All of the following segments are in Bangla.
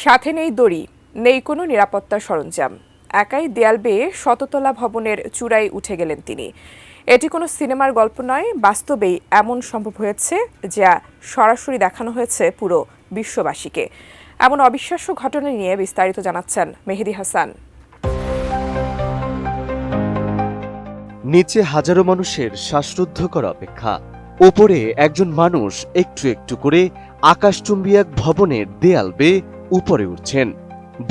সাথে নেই দড়ি, নেই কোনো নিরাপত্তা সরঞ্জাম। একাই দেয়াল বেয়ে শততলা ভবনের চূড়ায় উঠে গেলেন তিনি। এটি কোনো সিনেমার গল্প নয়, বাস্তবেই এমন সম্ভব হয়েছে, যা সরাসরি দেখানো হয়েছে পুরো বিশ্ববাসীকে। এমন অবিশ্বাস্য ঘটনা নিয়ে বিস্তারিত জানাচ্ছেন মেহেদী হাসান। নিচে হাজারো মানুষের শ্বাসরুদ্ধকর অপেক্ষা, ওপরে একজন মানুষ একটু একটু করে আকাশচুম্বী এক ভবনের দেয়াল বেয়ে উপরে উঠছেন।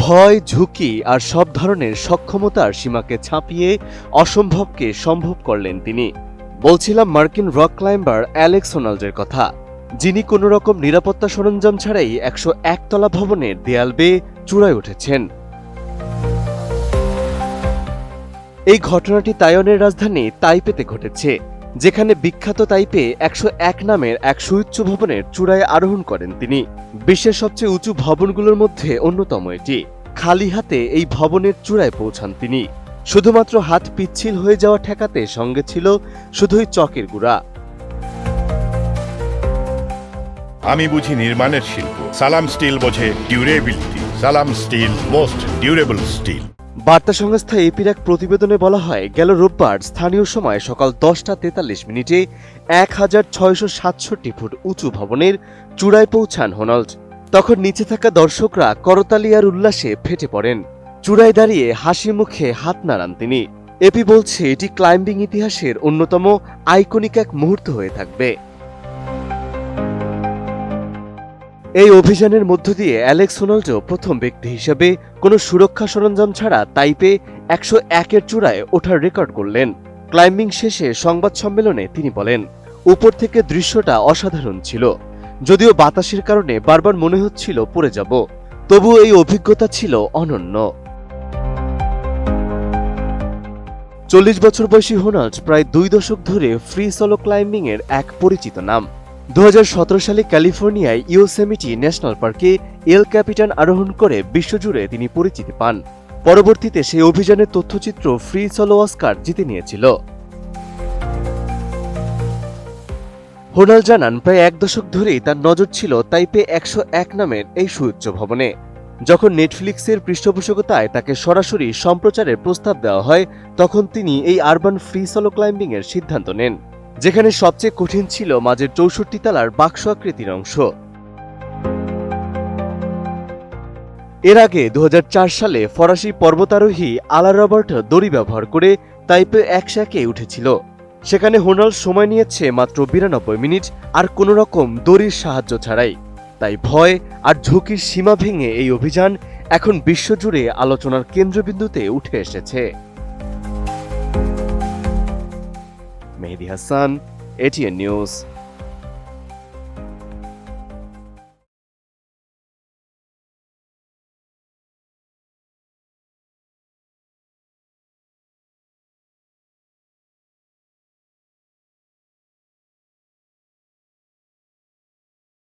ভয়, ঝুঁকি আর সব ধরনের সক্ষমতার সীমাকে ছাপিয়ে অসম্ভবকে সম্ভব করলেন তিনি। বলছিলাম মার্কিন রক ক্লাইম্বার অ্যালেক্স হোনাল্ডের কথা, যিনি কোনো রকম নিরাপত্তা সরঞ্জাম ছাড়াই 101 তলা ভবনের দেয়াল বেয়ে চূড়ায় উঠেছেন। এই ঘটনাটি তাইওয়ানের রাজধানী তাইপেতে ঘটেছে, যেখানে বিখ্যাত তাইপে 101 নামের এক সুউচ্চ ভবনের চূড়ায় আরোহণ করেন তিনি। বিশ্বের সবচেয়ে উঁচু ভবনগুলোর মধ্যে অন্যতম এটি। খালি হাতে এই ভবনের চূড়ায় পৌঁছান তিনি। শুধুমাত্র হাত পিচ্ছিল হয়ে যাওয়া ঠেকাতে সঙ্গে ছিল শুধুই চকের গুঁড়া। আমি বুঝি নির্মাণের শিল্প, সালাম স্টিল বোঝে ডিউরেবিলিটি। সালাম স্টিল, মোস্ট ডিউরেবল স্টিল। বার্তা সংস্থা এপির এক প্রতিবেদনে বলা হয়, গেল রোববার স্থানীয় সময় সকাল 10টা 43 মিনিটে 1667 ফুট উঁচু ভবনের চূড়ায় পৌঁছান হোনাল্ড। তখন নিচে থাকা দর্শকরা করতালি আর উল্লাসে ফেটে পড়েন। চূড়ায় দাঁড়িয়ে হাসি মুখে হাত নাড়ান তিনি। এপি বলছে, এটি ক্লাইম্বিং ইতিহাসের অন্যতম আইকনিক এক মুহূর্ত হয়ে থাকবে। এই অভিযানের মধ্য দিয়ে অ্যালেক্স হোনাল্ডও প্রথম ব্যক্তি হিসেবে কোনো সুরক্ষা সরঞ্জাম ছাড়া তাইপে 101-এর চূড়ায় ওঠার রেকর্ড করলেন। ক্লাইম্বিং শেষে সংবাদ সম্মেলনে তিনি বলেন, উপর থেকে দৃশ্যটা অসাধারণ ছিল। যদিও বাতাসের কারণে বারবার মনে হচ্ছিল পড়ে যাব, তবুও এই অভিজ্ঞতা ছিল অনন্য। 40 বছর বয়সী হোনাল্ড প্রায় 2 দশক ধরে ফ্রি সোলো ক্লাইম্বিং এর এক পরিচিত নাম। 2017 সালে ক্যালিফোর্নিয়ায় ইয়োসেমিটি ন্যাশনাল পার্কে এল ক্যাপিটান আরোহণ করে বিশ্বজুড়ে তিনি পরিচিতি পান। পরবর্তীতে সেই অভিযানের তথ্যচিত্র ফ্রি সোলো অস্কার জিতে নিয়েছিল। হোনাল্ড জানান, প্রায় 1 দশক ধরেই তার নজর ছিল তাইপে 101 নামের এই সুউচ্চ ভবনে। যখন নেটফ্লিক্সের পৃষ্ঠপোষকতায় তাকে সরাসরি সম্প্রচারের প্রস্তাব দেওয়া হয়, তখন তিনি এই আরবান ফ্রি সোলো ক্লাইম্বিং এর সিদ্ধান্ত নেন, যেখানে সবচেয়ে কঠিন ছিল মাঝের 64 তলার বাক্স আকৃতির অংশ। এর আগে 2004 সালে ফরাসি পর্বতারোহী আলা রবার্ট দড়ি ব্যবহার করে তাইপে 101-এ উঠেছিল। সেখানে হোনাল্ড সময় নিয়েছে মাত্র 92 মিনিট, আর কোনো রকম দড়ির সাহায্য ছাড়াই। তাই ভয় আর ঝুঁকির সীমা ভেঙে এই অভিযান এখন বিশ্বজুড়ে আলোচনার কেন্দ্রবিন্দুতে উঠে এসেছে। মেহেদী হাসান, এটিএন নিউজ।